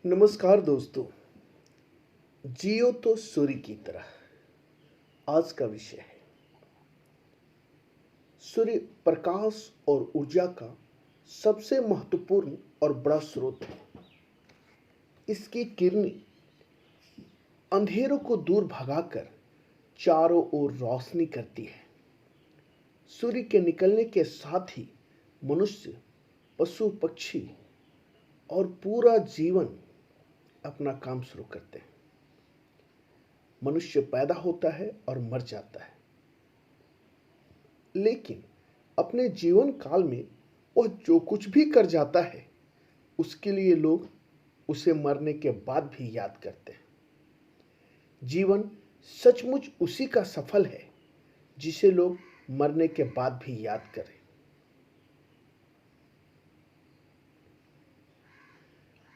नमस्कार दोस्तों। जियो तो सूर्य की तरह आज का विषय है। सूर्य प्रकाश और ऊर्जा का सबसे महत्वपूर्ण और बड़ा स्रोत है। इसकी किरणें अंधेरों को दूर भगाकर चारों ओर रोशनी करती है। सूर्य के निकलने के साथ ही मनुष्य, पशु पक्षी और पूरा जीवन अपना काम शुरू करते हैं। मनुष्य पैदा होता है और मर जाता है, लेकिन अपने जीवन काल में वह जो कुछ भी कर जाता है उसके लिए लोग उसे मरने के बाद भी याद करते हैं। जीवन सचमुच उसी का सफल है जिसे लोग मरने के बाद भी याद करें।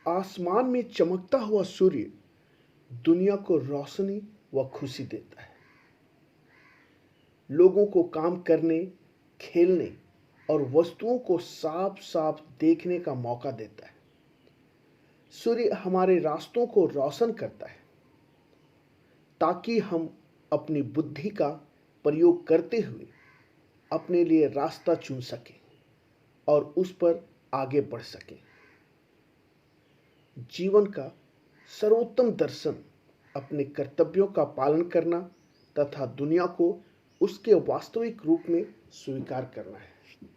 आसमान में चमकता हुआ सूर्य दुनिया को रोशनी व खुशी देता है। लोगों को काम करने, खेलने और वस्तुओं को साफ साफ देखने का मौका देता है। सूर्य हमारे रास्तों को रोशन करता है ताकि हम अपनी बुद्धि का प्रयोग करते हुए अपने लिए रास्ता चुन सकें और उस पर आगे बढ़ सकें। जीवन का सर्वोत्तम दर्शन अपने कर्तव्यों का पालन करना तथा दुनिया को उसके वास्तविक रूप में स्वीकार करना है।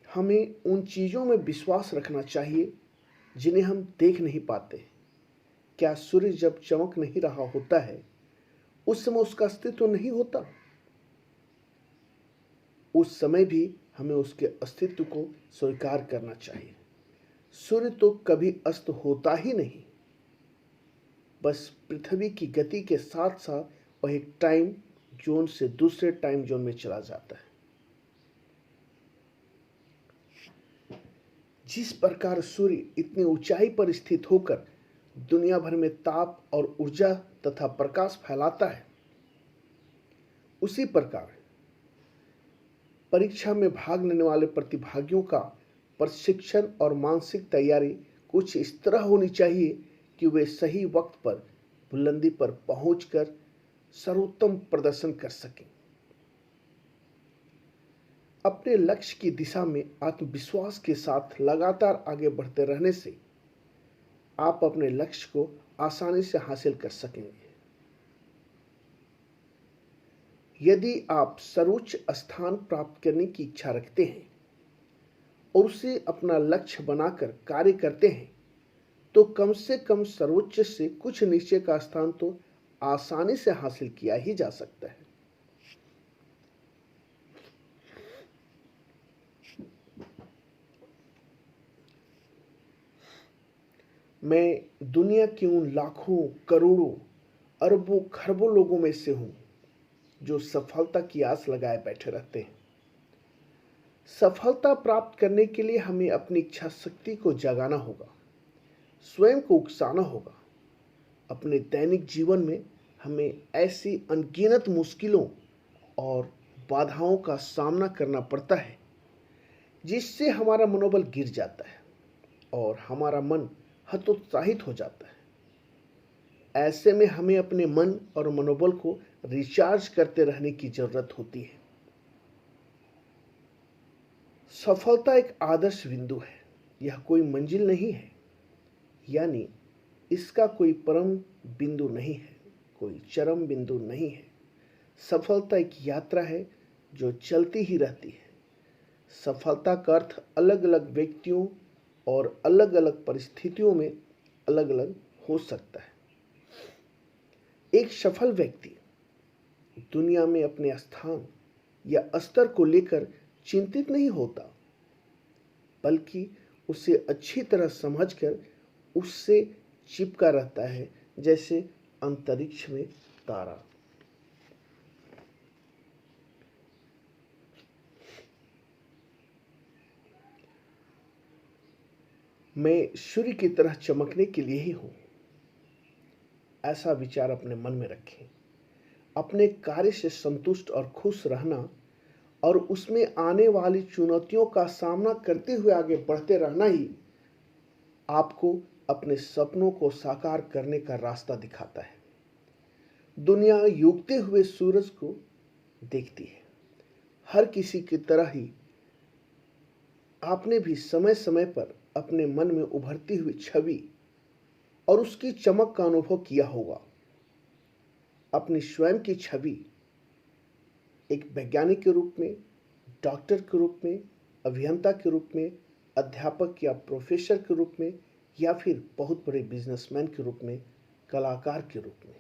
हमें उन चीज़ों में विश्वास रखना चाहिए जिन्हें हम देख नहीं पाते। क्या सूर्य जब चमक नहीं रहा होता है उस समय उसका अस्तित्व नहीं होता? उस समय भी हमें उसके अस्तित्व को स्वीकार करना चाहिए। सूर्य तो कभी अस्त होता ही नहीं, बस पृथ्वी की गति के साथ साथ वह एक टाइम जोन से दूसरे टाइम जोन में चला जाता है। जिस प्रकार सूर्य इतनी ऊंचाई पर स्थित होकर दुनिया भर में ताप और ऊर्जा तथा प्रकाश फैलाता है, उसी प्रकार परीक्षा में भाग लेने वाले प्रतिभागियों का प्रशिक्षण और मानसिक तैयारी कुछ इस तरह होनी चाहिए कि वे सही वक्त पर बुलंदी पर पहुंचकर सर्वोत्तम प्रदर्शन कर सकें। अपने लक्ष्य की दिशा में आत्मविश्वास के साथ लगातार आगे बढ़ते रहने से आप अपने लक्ष्य को आसानी से हासिल कर सकेंगे। यदि आप सर्वोच्च स्थान प्राप्त करने की इच्छा रखते हैं और उसे अपना लक्ष्य बनाकर कार्य करते हैं तो कम से कम सर्वोच्च से कुछ नीचे का स्थान तो आसानी से हासिल किया ही जा सकता है। मैं दुनिया के उन लाखों, करोड़ों, अरबों, खरबों लोगों में से हूं जो सफलता की आस लगाए बैठे रहते हैं। सफलता प्राप्त करने के लिए हमें अपनी इच्छा शक्ति को जगाना होगा, स्वयं को उकसाना होगा। अपने दैनिक जीवन में हमें ऐसी अनगिनत मुश्किलों और बाधाओं का सामना करना पड़ता है जिससे हमारा मनोबल गिर जाता है और हमारा मन हतोत्साहित हो जाता है। ऐसे में हमें अपने मन और मनोबल को रिचार्ज करते रहने की जरूरत होती है। सफलता एक आदर्श बिंदु है, यह कोई मंजिल नहीं है, यानी इसका कोई परम बिंदु नहीं है, कोई चरम बिंदु नहीं है। सफलता एक यात्रा है जो चलती ही रहती है। सफलता का अर्थ अलग अलग व्यक्तियों और अलग अलग परिस्थितियों में अलग अलग हो सकता है। एक सफल व्यक्ति दुनिया में अपने स्थान या स्तर को लेकर चिंतित नहीं होता, बल्कि उसे अच्छी तरह समझकर उससे चिपका रहता है, जैसे अंतरिक्ष में तारा। मैं सूर्य की तरह चमकने के लिए ही हूं, ऐसा विचार अपने मन में रखें। अपने कार्य से संतुष्ट और खुश रहना और उसमें आने वाली चुनौतियों का सामना करते हुए आगे बढ़ते रहना ही आपको अपने सपनों को साकार करने का रास्ता दिखाता है। दुनिया उगते हुए सूरज को देखती है। हर किसी की तरह ही आपने भी समय समय पर अपने मन में उभरती हुई छवि और उसकी चमक का अनुभव किया होगा। अपनी स्वयं की छवि एक वैज्ञानिक के रूप में, डॉक्टर के रूप में, अभियंता के रूप में, अध्यापक या प्रोफेसर के रूप में, या फिर बहुत बड़े बिजनेसमैन के रूप में, कलाकार के रूप में।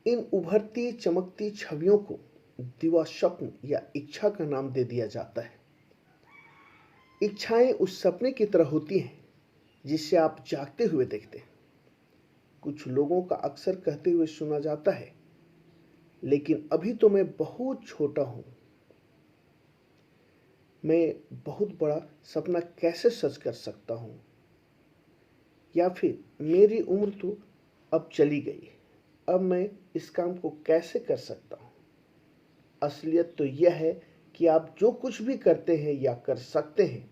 इन उभरती चमकती छवियों को दिवा स्वप्न या इच्छा का नाम दे दिया जाता है। इच्छाएं उस सपने की तरह होती हैं जिसे आप जागते हुए देखते हैं। कुछ लोगों का अक्सर कहते हुए सुना जाता है, लेकिन अभी तो मैं बहुत छोटा हूं, मैं बहुत बड़ा सपना कैसे सच कर सकता हूं, या फिर मेरी उम्र तो अब चली गई, अब मैं इस काम को कैसे कर सकता हूं। असलियत तो यह है कि आप जो कुछ भी करते हैं या कर सकते हैं,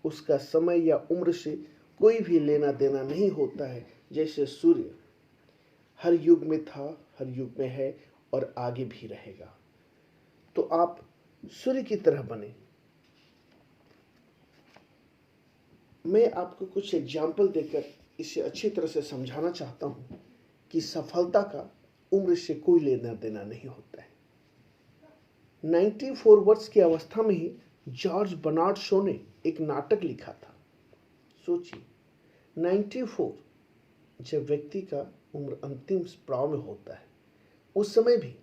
उसका समय या उम्र से कोई भी लेना देना नहीं होता है। जैसे सूर्य हर युग में था, हर युग में है और आगे भी रहेगा। तो आप सूर्य की तरह बने। मैं आपको कुछ एग्जाम्पल देकर इसे अच्छी तरह से समझाना चाहता हूं कि सफलता का उम्र से कोई लेना देना नहीं होता है। 94 वर्ष की अवस्था में ही जॉर्ज बर्नार्ड शो ने एक नाटक लिखा था। सोचिए, 94, जब व्यक्ति का उम्र अंतिम पड़ाव में होता है, उस समय भी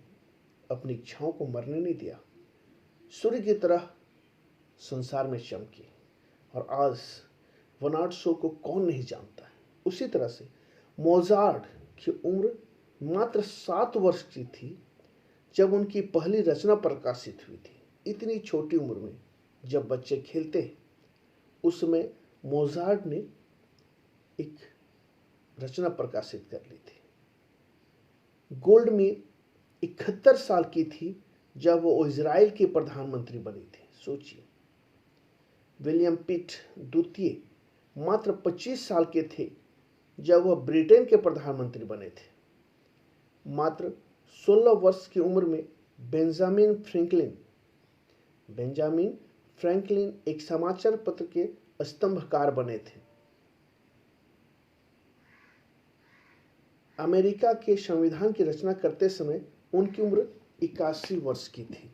अपनी इच्छाओं को मरने नहीं दिया। सूर्य की तरह संसार में चमकी। और आज बर्नार्ड शो को कौन नहीं जानता है। उसी तरह से मोजार्ट की उम्र मात्र 7 वर्ष की थी जब उनकी पहली रचना प्रकाशित हुई थी। इतनी छोटी उम्र में जब बच्चे खेलते हैं, उस समय मोजार्ट ने एक रचना प्रकाशित कर ली थी। गोल्डमीर 71 साल की थी जब वो इजराइल के प्रधानमंत्री बनी थी। सोचिए, विलियम पिट द्वितीय मात्र 25 साल के थे जब वह ब्रिटेन के प्रधानमंत्री बने थे। मात्र 16 वर्ष की उम्र में बेंजामिन फ्रैंकलिन एक समाचार पत्र के स्तंभकार बने थे। अमेरिका के संविधान की रचना करते समय उनकी उम्र 81 वर्ष की थी।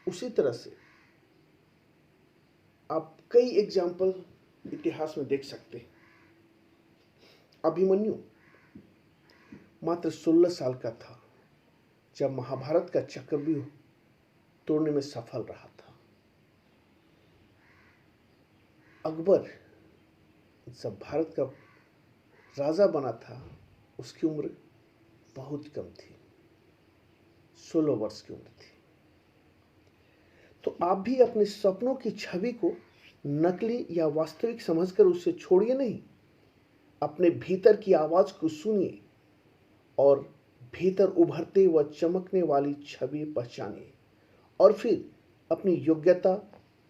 उसी तरह से आप कई एग्जाम्पल इतिहास में देख सकते हैं। अभिमन्यु मात्र 16 साल का था जब महाभारत का चक्रव्यूह तोड़ने में सफल रहा था। अकबर जब भारत का राजा बना था, उसकी उम्र बहुत कम थी, 16 वर्ष की उम्र थी। तो आप भी अपने सपनों की छवि को नकली या वास्तविक समझकर उसे छोड़िए नहीं। अपने भीतर की आवाज को सुनिए और भीतर उभरते व चमकने वाली छवि पहचानिए, और फिर अपनी योग्यता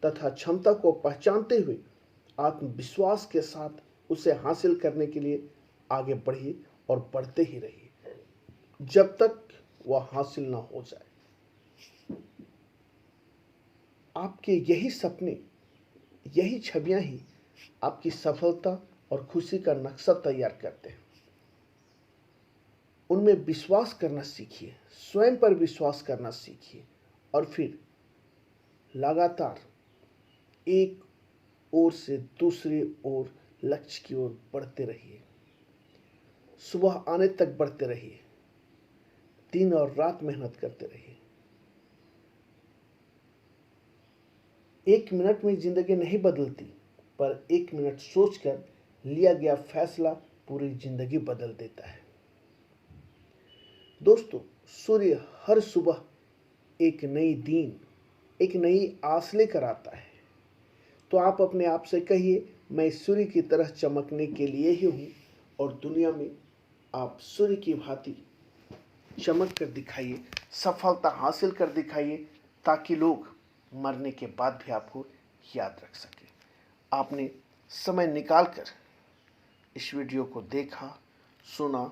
तथा क्षमता को पहचानते हुए आत्मविश्वास के साथ उसे हासिल करने के लिए आगे बढ़िए और बढ़ते ही रहिए जब तक वह हासिल ना हो जाए। आपके यही सपने, यही छवियां ही आपकी सफलता और खुशी का नक्शा तैयार करते हैं। उनमें विश्वास करना सीखिए, स्वयं पर विश्वास करना सीखिए, और फिर लगातार एक ओर से दूसरी ओर लक्ष्य की ओर बढ़ते रहिए। सुबह आने तक बढ़ते रहिए, दिन और रात मेहनत करते रहिए। 1 मिनट में जिंदगी नहीं बदलती, पर 1 मिनट सोचकर लिया गया फैसला पूरी जिंदगी बदल देता है। दोस्तों, सूर्य हर सुबह एक नई दिन, एक नई आस लेकर आता है। तो आप अपने आप से कहिए, मैं सूर्य की तरह चमकने के लिए ही हूं, और दुनिया में आप सूर्य की भांति चमक कर दिखाइए, सफलता हासिल कर दिखाइए, ताकि लोग मरने के बाद भी आपको याद रख सके। आपने समय निकाल कर इस वीडियो को देखा, सुना